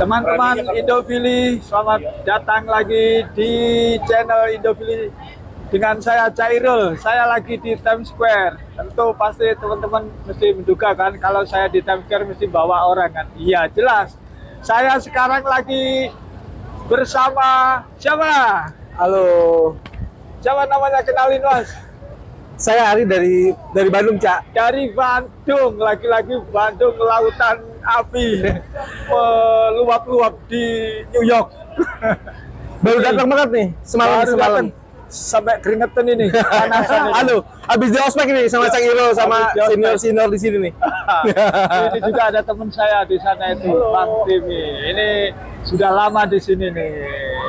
Teman-teman Indofili, selamat datang lagi di channel Indofili dengan saya Cairul. Saya lagi di Times Square. Tentu pasti teman-teman mesti menduga kan kalau saya di Times Square mesti bawa orang kan. Iya, jelas. Saya sekarang lagi bersama siapa? Halo, Siapa namanya, kenalin Mas? saya Ari dari Bandung, Cak. Dari Bandung, lagi-lagi Bandung lautan api meluap-luap di New York. Baru datang banget nih, semalam. datang, sampai keringetan ini. Panasan ini. Aduh, habis di ospek nih sama Cang Iro sama Habis di ospek. senior di sini nih. Ini juga ada teman saya di sana itu, Bang Timi. Ini sudah lama di sini nih.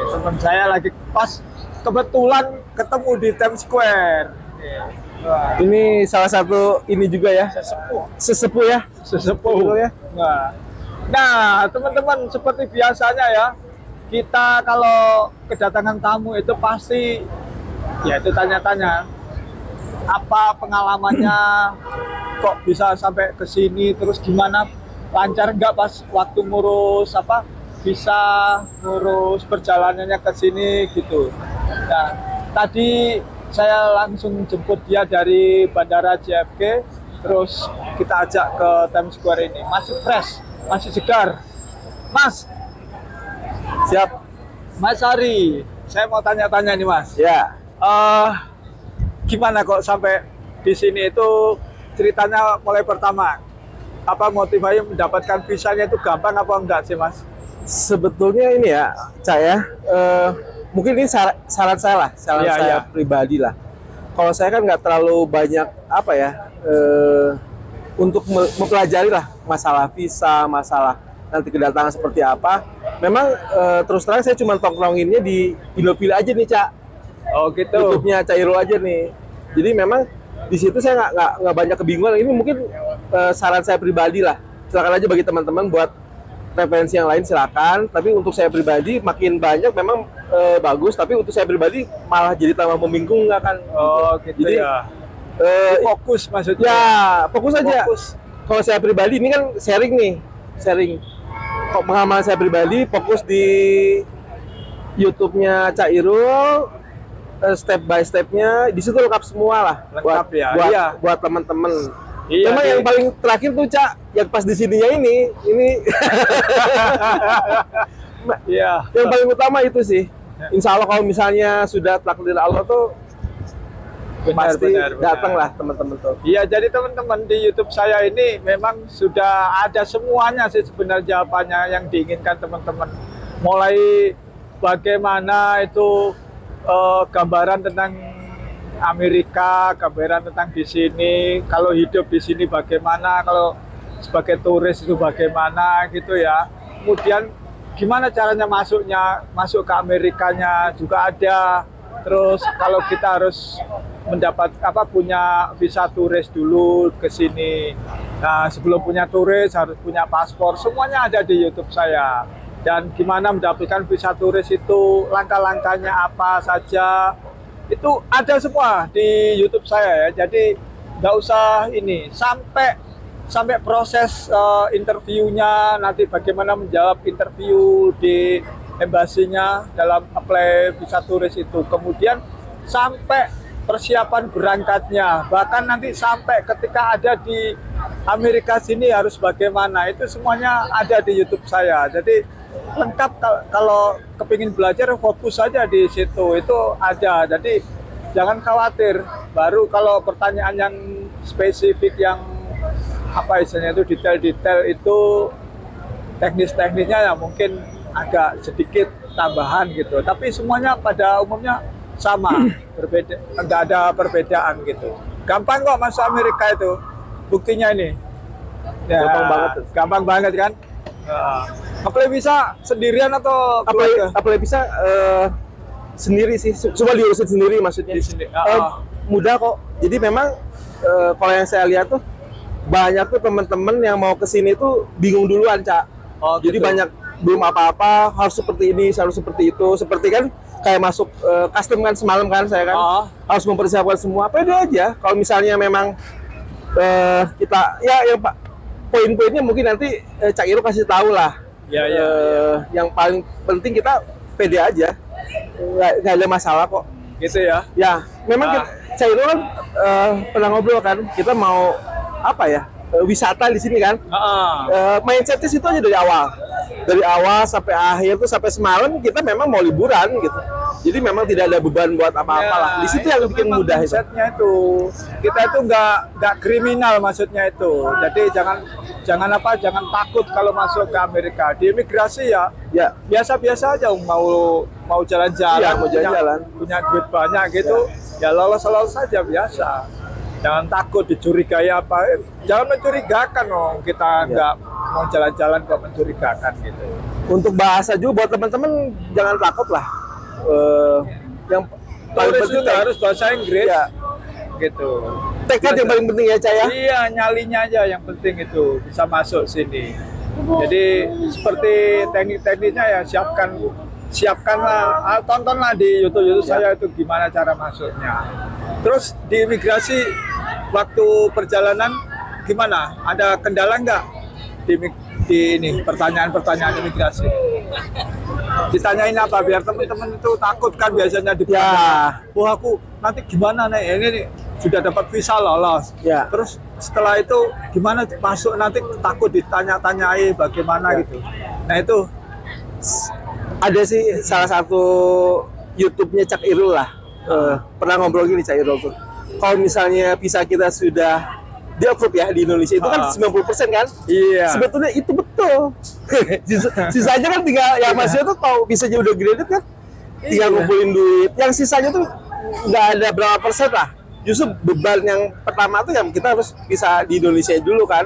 Teman saya lagi pas kebetulan ketemu di Times Square. Wah, Ini salah satu ini juga ya, sesepuh ya. sesepuh ya. Nah, teman-teman, seperti biasanya ya, kita kalau kedatangan tamu itu pasti ya itu tanya-tanya apa pengalamannya, kok bisa sampai ke sini, terus gimana, lancar nggak pas waktu ngurus apa, bisa ngurus perjalanannya ke sini gitu. Nah, tadi saya langsung jemput dia dari Bandara JFK, terus kita ajak ke Times Square ini. Masih fresh, masih segar. Mas, Siap. Mas Ari, saya mau tanya-tanya nih Mas. Ya. Gimana kok sampai di sini itu ceritanya mulai pertama? Apa motivasinya mendapatkan visanya itu gampang apa enggak sih Mas? Sebetulnya ini ya, Cak ya. Mungkin ini saran saya lah, saran Iya, saya iya. pribadi lah. Kalau saya kan nggak terlalu banyak apa ya, untuk mempelajari lah masalah visa, masalah nanti kedatangan seperti apa. Memang terus terang saya cuma tongkronginnya di Indofili aja nih, Cak. Oh gitu. YouTube-nya Cairul aja nih. Jadi memang di situ saya nggak banyak kebingungan. Ini mungkin saran saya pribadi lah. Silakan aja bagi teman-teman buat referensi yang lain silakan. Tapi untuk saya pribadi makin banyak memang bagus. Tapi untuk saya pribadi malah jadi tambah membingungkan kan. Oh gitu. Jadi Ya. Fokus maksudnya. ya fokus aja. Fokus. Kalau saya pribadi ini kan sharing nih, sharing. Kok pengalaman saya pribadi fokus di YouTube-nya Cairul, step by stepnya di situ lengkap semua lah. Lengkap ya, Buat, iya. buat teman-teman. Iya, Memang iya. yang paling terakhir tuh Cak, yang pas di sininya ini Iya. yang paling utama itu sih. Insya Allah kalau misalnya sudah takdir Allah tuh Benar, pasti benar, benar. datanglah teman-teman tuh. Iya, jadi teman-teman di YouTube saya ini memang sudah ada semuanya sih sebenarnya jawabannya yang diinginkan teman-teman. Mulai bagaimana itu gambaran tentang Amerika, gambaran tentang di sini, kalau hidup di sini bagaimana, kalau sebagai turis itu bagaimana gitu ya. Kemudian gimana caranya masuk ke Amerikanya juga ada. Terus kalau kita harus mendapat punya visa turis dulu ke sini. Nah, sebelum punya turis harus punya paspor. Semuanya ada di YouTube saya. Dan gimana mendapatkan visa turis itu, langkah-langkahnya apa saja, itu ada semua di YouTube saya ya. Jadi nggak usah ini sampai proses interviewnya, nanti bagaimana menjawab interview di embasinya dalam apply visa turis itu, kemudian sampai persiapan berangkatnya, bahkan nanti sampai ketika ada di Amerika sini harus bagaimana, itu semuanya ada di YouTube saya. Jadi lengkap. Kalau kepingin belajar fokus saja di situ, itu ada. Jadi jangan khawatir. Baru kalau pertanyaan yang spesifik, yang apa istilahnya itu detail-detail itu, teknis-teknisnya ya mungkin agak sedikit tambahan gitu, tapi semuanya pada umumnya sama, berbeda, nggak ada perbedaan gitu. Gampang kok masuk Amerika itu, buktinya ini. Ya, Gampang banget. gampang banget kan. Apply bisa sendirian atau keluarga? Apply bisa sendiri sih, cuma diurusin sendiri maksudnya. Di sini. Mudah kok. Jadi memang kalau yang saya lihat tuh banyak tuh teman-teman yang mau kesini tuh bingung duluan, Cak. Oh, Jadi gitu. banyak belum apa-apa, harus seperti ini, harus seperti itu. Seperti kan kayak masuk custom kan semalam kan saya kan harus mempersiapkan semua. Pede aja. Kalau misalnya memang kita ya Pak, poin-poinnya mungkin nanti Cak Iro kasih tahu lah Ya, ya, Yang paling penting kita pede aja, nggak ada masalah kok. gitu ya. Ya, memang Cairo kan pernah ngobrol kan, kita mau apa ya, wisata di sini kan. Mindsetnya situ aja dari awal sampai akhir tuh sampai semalam kita memang mau liburan gitu. Jadi memang tidak ada beban buat apa-apa lah. Di situ yang bikin mudah itu. Mindsetnya itu kita itu nggak kriminal maksudnya itu. Jadi jangan takut kalau masuk ke Amerika. Di imigrasi ya biasa-biasa aja, mau jalan-jalan, Iya, mau jalan-jalan. punya duit banyak gitu, ya lolos saja biasa. Jangan takut dicurigai apa, jangan mencurigakan dong. Kita nggak mau jalan-jalan kok mencurigakan gitu. Untuk bahasa juga buat teman-teman jangan takut lah. Yang paling Turis penting juga harus bahasa Inggris, ya, gitu. tekad yang paling penting ya Caya. Iya, nyalinya aja yang penting itu bisa masuk sini. Jadi seperti teknik-tekniknya ya siapkanlah, tontonlah di YouTube saya itu gimana cara masuknya. Terus di imigrasi waktu perjalanan gimana? Ada kendala nggak di ini pertanyaan imigrasi? Ditanyain apa biar teman-teman itu takut kan biasanya Ya. Wah aku nanti gimana nih ini nih, sudah dapat visa lolos. Ya. Terus setelah itu gimana masuk nanti takut ditanya-tanyai bagaimana gitu. Nah itu Ada sih salah satu YouTube-nya Cak Irul lah. Pernah ngobrol gini Cak Irul tuh. Kalau misalnya visa kita sudah di-approve ya di Indonesia itu kan 90% kan? iya. Sebetulnya itu betul. Sisanya kan tinggal yang masih tuh kalau visanya udah graded kan tinggal Iya. ngumpulin duit. Yang sisanya tuh nggak ada berapa persen lah. Justru beban yang pertama tuh yang kita harus bisa di Indonesia dulu kan.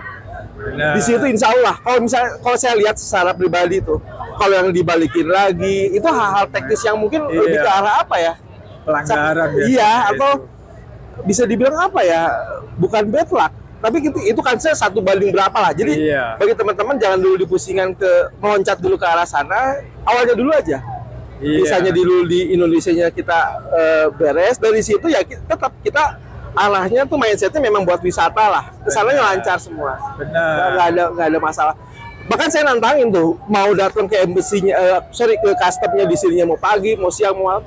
Nah, Di situ insya Allah kalau saya lihat secara pribadi tuh kalau yang dibalikin lagi itu hal-hal teknis yang mungkin Iya. lebih ke arah apa ya, pelanggaran biasanya iya itu. atau bisa dibilang apa ya, bukan bad luck tapi itu kan saya 1 banding berapa lah. Jadi Iya. bagi teman-teman jangan dulu dipusingkan ke meloncat dulu ke arah sana, awalnya dulu aja. Iya. Misalnya dulu di Indonesianya kita beres, dari situ ya tetap kita arahnya tuh mindsetnya memang buat wisata lah, kesananya Benar. lancar semua. Benar. Nggak ada masalah. Bahkan saya nantangin tuh mau datang ke embassy-nya, ke custom-nya di sininya mau pagi, mau siang, mau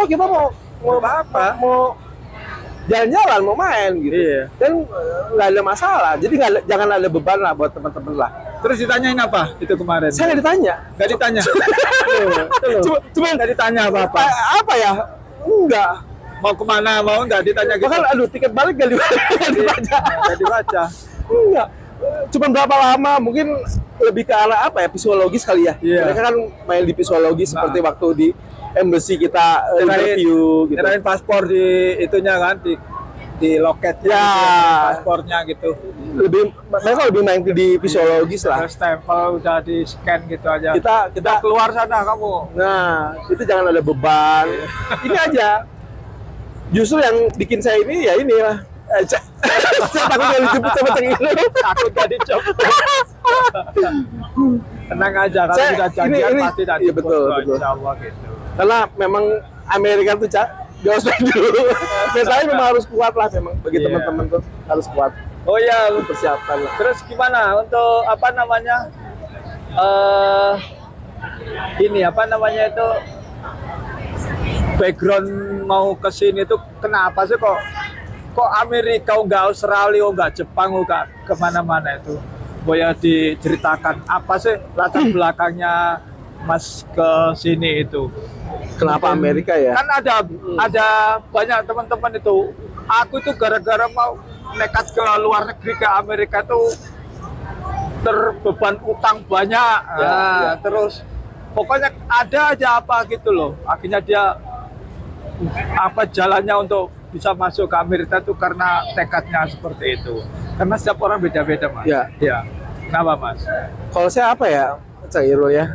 kita mau apa? mau jalan-jalan, mau main gitu. Iya. Dan nggak ada masalah. Jadi jangan ada beban lah buat teman-teman lah. Terus ditanyain apa itu kemarin? Saya nggak ditanya. Nggak ditanya. Cuma nggak ditanya apa-apa. apa ya? Enggak. Mau kemana? Mau nggak ditanya gitu? Bahkan aduh tiket balik nggak dibaca. Nggak dibaca. Enggak. Cuma berapa lama? Mungkin lebih ke arah apa ya? Psikologis kali ya. Iya. Mereka kan main di psikologis Nah. seperti waktu di embassy kita interview gitu. Nyerahin paspor di itunya kan di loketnya, Ya. gitu, paspornya gitu. Mereka lebih main di psikologis lah. Terus stempel udah di scan gitu aja. Kita Keluar sana kamu. nah, itu jangan ada beban. Ini aja. Justru yang bikin saya ini ya inilah. Saya takut nggak dijemput sama Cak Irul. Takut gak dijemput. Tenang aja kalau Saya- sudah janjian ini- pasti tadi iya, betul. Insya Allah gitu. Karena memang Amerika tuh Cak, gak usah dulu. Mentalnya memang harus kuat lah memang bagi Iya. teman-teman tuh harus kuat. Oh iya, Persiapkan lah. terus gimana untuk apa namanya? Ini apa namanya itu? Background mau ke sini tuh kenapa sih kok Amerika nggak Australia nggak Jepang nggak kemana-mana itu? Boleh diceritakan apa sih latar belakangnya Mas ke sini itu? Kenapa Amerika ya? Kan ada banyak teman-teman itu. Aku itu gara-gara mau nekat ke luar negeri ke Amerika tuh terbeban utang banyak. Ya. Terus pokoknya ada aja apa gitu loh. Akhirnya dia apa jalannya untuk bisa masuk ke Amerika tuh karena tekadnya seperti itu. Karena setiap orang beda-beda, Mas. Ya. Ya. Kenapa, Mas? Kalau saya apa ya, Cak Irul ya,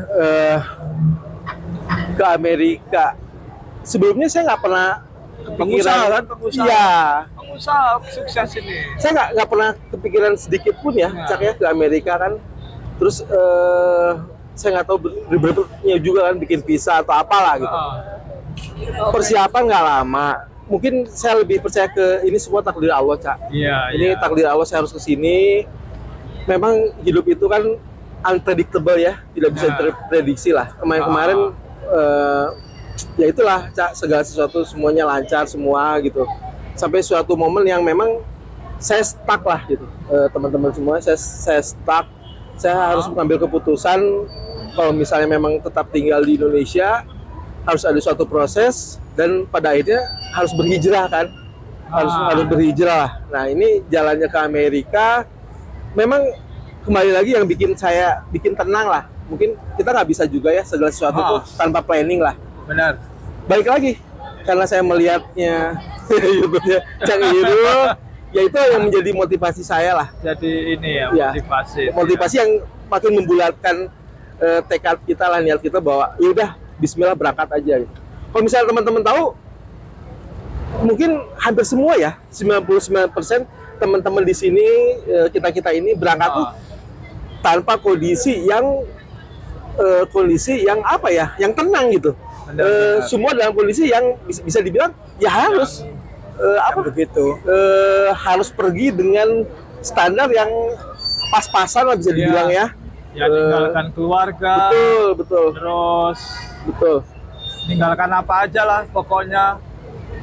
ke Amerika. Sebelumnya saya nggak pernah Pengusaha kepikiran. kan, pengusaha. Iya. Pengusaha sukses ini. Saya nggak pernah kepikiran sedikit pun ya, Nah. Cak ya, ke Amerika kan. Terus saya nggak tahu berikutnya juga kan bikin visa atau apalah gitu. Persiapan nggak lama. Mungkin saya lebih percaya ke ini semua takdir Allah, Cak. Iya, Ini takdir Allah, saya harus ke sini. Memang hidup itu kan unpredictable ya, tidak bisa diprediksi lah. Kemarin-kemarin ya itulah, Cak, segala sesuatu semuanya lancar semua gitu. Sampai suatu momen yang memang saya stuck lah gitu. Teman-teman semua, saya stuck. Saya harus mengambil keputusan kalau misalnya memang tetap tinggal di Indonesia, harus ada suatu proses dan pada akhirnya harus berhijrah kan. Harus berhijrah. Nah, ini jalannya ke Amerika memang kembali lagi yang bikin tenang lah. Mungkin kita nggak bisa juga ya segala sesuatu tuh tanpa planning lah. Benar. Balik lagi karena saya melihatnya YouTube-nya Cak Irul, ya itu yang menjadi motivasi saya lah. Jadi ini ya motivasi yang makin membulatkan tekad kita lah, niat kita bahwa ya udah Bismillah berangkat aja gitu. Kalau misalnya teman-teman tahu, mungkin hampir semua ya 99% teman-teman di sini, kita ini berangkat tuh tanpa kondisi yang apa ya, yang tenang gitu. Semua dalam kondisi yang bisa dibilang ya harus begitu, harus pergi dengan standar yang pas-pasan lah bisa dibilang ya. Ya tinggalkan keluarga. Betul. Terus tinggalkan apa aja lah pokoknya.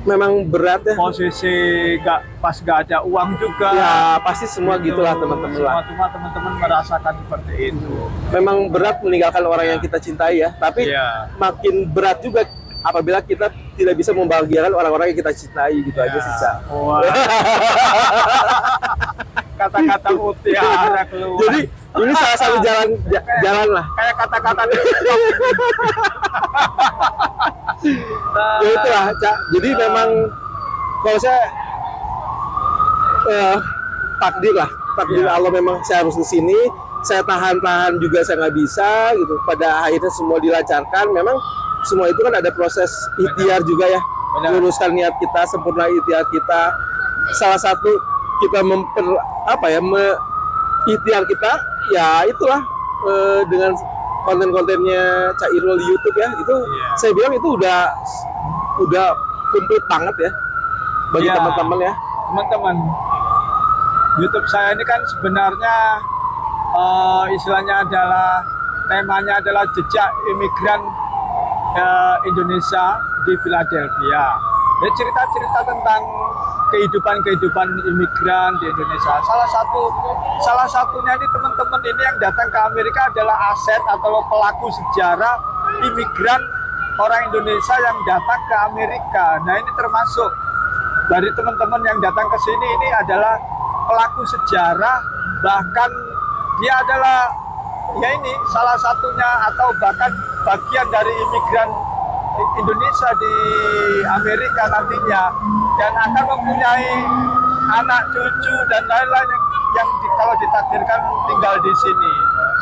Memang berat ya. Posisi pas gak ada uang juga. Ya pasti semua gitulah teman-teman lah. Semua teman-teman merasakan seperti itu. Memang berat meninggalkan orang yang kita cintai ya. Tapi makin berat juga apabila kita tidak bisa membahagiakan orang-orang yang kita cintai gitu aja sih, Cak. Kata-kata mutiara keluar. Jadi ini salah satu jalan lah. Kayak kata-kata ya itulah, Cak. Jadi memang kalau saya takdir Allah, memang saya harus di sini. Saya tahan juga saya nggak bisa gitu. Pada akhirnya semua dilancarkan. Memang semua itu kan ada proses ikhtiar juga ya. Luruskan niat kita, sempurna ikhtiar kita. Salah satu kita ikhtiar kita ya itulah dengan konten-kontennya Cak Irul di YouTube ya, itu saya bilang itu udah komplit banget ya bagi teman-teman ya. Teman-teman, YouTube saya ini kan sebenarnya istilahnya temanya adalah jejak imigran Indonesia di Philadelphia. Ya, cerita-cerita tentang kehidupan imigran di Indonesia. Salah satunya ini teman-teman ini yang datang ke Amerika adalah aset atau pelaku sejarah imigran orang Indonesia yang datang ke Amerika. Nah, ini termasuk dari teman-teman yang datang ke sini ini adalah pelaku sejarah, bahkan dia adalah salah satunya atau bahkan bagian dari imigran Indonesia di Amerika nantinya, dan akan mempunyai anak cucu dan lain-lain yang kalau ditakdirkan tinggal di sini.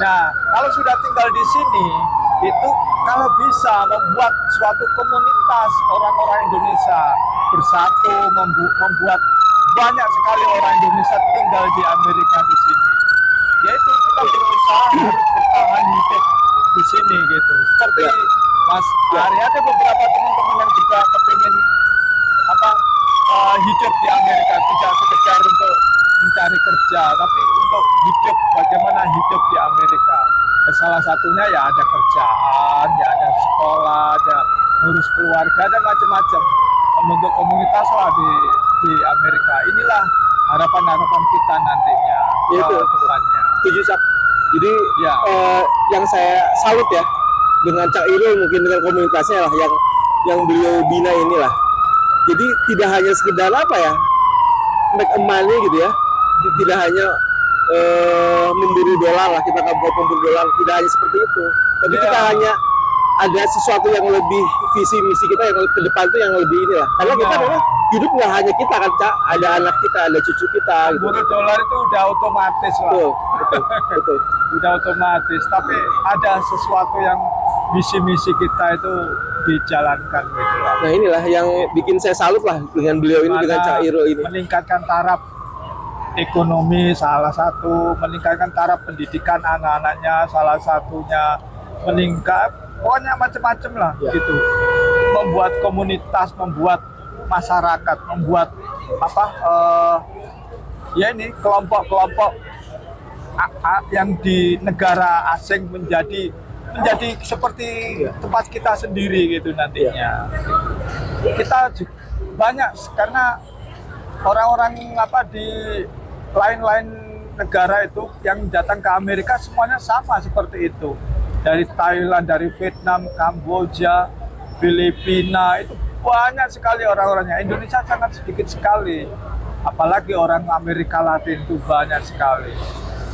Nah, kalau sudah tinggal di sini, itu kalau bisa membuat suatu komunitas orang-orang Indonesia bersatu, membuat banyak sekali orang Indonesia tinggal di Amerika di sini. Yaitu kita berusaha harus bertahan hidup di sini gitu. Seperti Mas Ari, ada beberapa teman-teman yang juga kepingin hidup di Amerika, tidak sekedar untuk mencari kerja, tapi untuk hidup, bagaimana hidup di Amerika. Salah satunya ya ada kerjaan, ya ada sekolah, ada ngurus keluarga, dan macam-macam. Membentuk komunitas lah di Amerika. Inilah harapan-harapan kita nantinya. Itu depannya. Setuju, Cak. Jadi yang saya salut ya dengan Cak Irul, mungkin dengan komunitasnya lah yang beliau bina inilah. Jadi tidak hanya sekedar make a money gitu ya, tidak hanya memburu dolar lah, kita nggak buat memburu dolar, tidak hanya seperti itu, tapi kita hanya ada sesuatu yang lebih, visi misi kita yang ke depan tuh yang lebih inilah, karena kita memang hidup nggak hanya kita kan, Cak, ada anak kita, ada cucu kita gitu. Memburu dolar itu udah otomatis lah. Betul. Udah otomatis, tapi ada sesuatu yang misi-misi kita itu dijalankan gitu lah. Nah, inilah yang bikin saya salut lah dengan beliau ini, dengan Cak Irul ini. Meningkatkan taraf ekonomi salah satu, meningkatkan taraf pendidikan anak-anaknya salah satunya, pokoknya macam-macam lah gitu. Membuat komunitas, membuat masyarakat, membuat kelompok-kelompok yang di negara asing menjadi seperti tempat kita sendiri gitu nantinya. Kita banyak karena orang-orang di lain-lain negara itu yang datang ke Amerika semuanya sama seperti itu. Dari Thailand, dari Vietnam, Kamboja, Filipina, itu banyak sekali orang-orangnya. Indonesia sangat sedikit sekali. Apalagi orang Amerika Latin itu banyak sekali.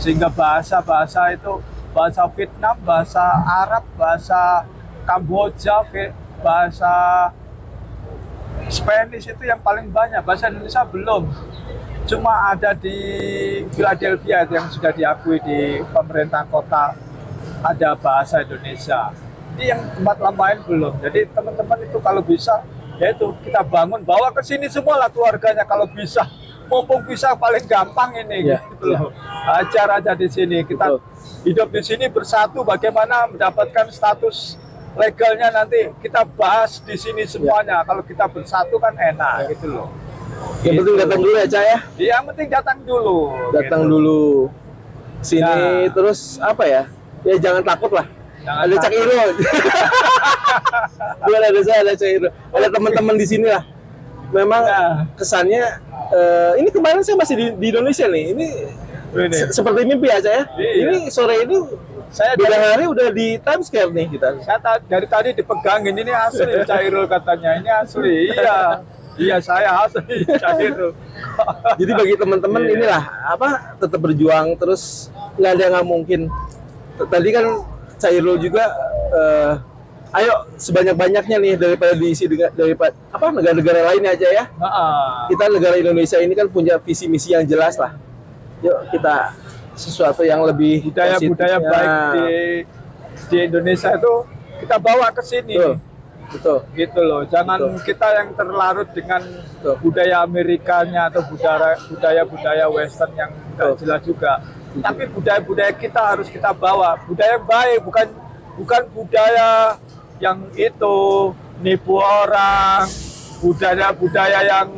Sehingga bahasa-bahasa itu, bahasa Vietnam, bahasa Arab, bahasa Kamboja, bahasa Spanish itu yang paling banyak. Bahasa Indonesia belum. Cuma ada di Philadelphia yang sudah diakui di pemerintah kota ada bahasa Indonesia. Ini yang tempat lain belum. Jadi teman-teman itu kalau bisa, yaitu kita bangun, bawa ke sini semua lah keluarganya kalau bisa. Mumpung bisa paling gampang ini, gitu loh. Ajar aja di sini. Kita hidup di sini bersatu. Bagaimana mendapatkan status legalnya nanti kita bahas di sini semuanya. Kalau kita bersatu kan enak, gitu loh. Yang penting datang dulu ya, Cak ya. Yang penting datang dulu. Datang gitu. dulu sini, terus apa ya? Ya jangan takut lah. Ada Cak Irul. Bukan ada saya, ada Cak Irul. Ada teman-teman di sini lah. Memang kesannya ini kemarin saya masih di Indonesia nih. Ini seperti mimpi ya, Cak ya. Ini sore ini saya beda hari udah di Times Square nih kita. Saya dari tadi dipegangin, ini asli Cak Irul katanya. Ini asli. Iya saya asli Cak Irul. Jadi bagi teman-teman inilah tetap berjuang terus, nggak ada yang nggak mungkin. Tadi kan Cak Irul juga ayo sebanyak-banyaknya nih daripada diisi daripada negara-negara lainnya aja ya. Kita negara Indonesia ini kan punya visi misi yang jelas lah. Yuk kita sesuatu yang lebih budaya baik di Indonesia itu kita bawa ke sini. Betul. Gitu loh. Jangan kita yang terlarut dengan budaya Amerikanya atau budaya Western yang tidak jelas juga. Tapi budaya-budaya kita harus kita bawa. Budaya baik, bukan budaya yang itu nipu orang, budaya yang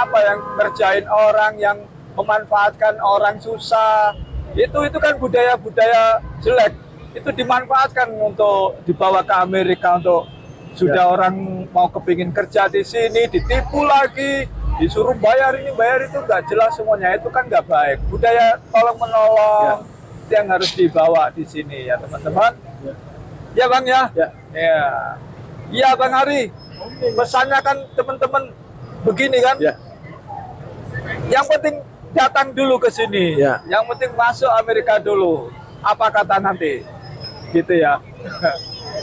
yang ngerjain orang, yang memanfaatkan orang susah. Itu kan budaya jelek. Itu dimanfaatkan untuk dibawa ke Amerika untuk orang mau kepingin kerja di sini, ditipu lagi, disuruh bayar ini bayar itu, nggak jelas semuanya. Itu kan nggak baik. Budaya tolong menolong itu yang harus dibawa di sini ya teman-teman. Ya Bang ya. Iya Bang Hari. Pesannya kan teman-teman begini kan. Yang penting datang dulu ke sini. Yang penting masuk Amerika dulu. Apa kata nanti? Gitu ya.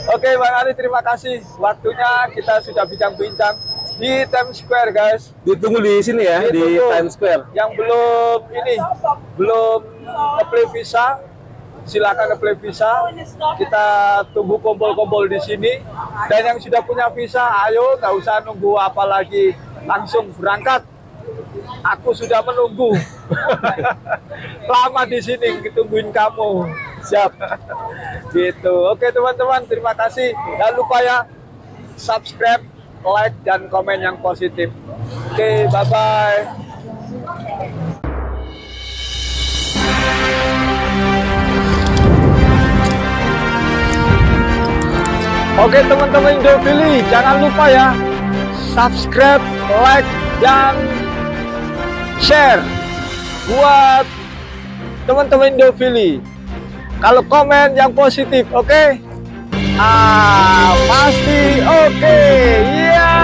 Oke Bang Ari, terima kasih waktunya. Kita sudah bincang-bincang di Times Square guys. Ditunggu di sini ya, di Times Square. Yang belum apply visa, silakan apply visa. Kita tunggu kumpul-kumpul di sini. Dan yang sudah punya visa, ayo nggak usah nunggu apa lagi, langsung berangkat. Aku sudah menunggu. Lama di sini tungguin kamu. Siap. Gitu. Oke teman-teman, terima kasih. Jangan lupa ya subscribe, like dan komen yang positif. Oke, bye-bye. Oke teman-teman Indofili, jangan lupa ya subscribe, like dan share buat teman-teman Indofili. Kalau komen yang positif, oke? Pasti oke. Iya.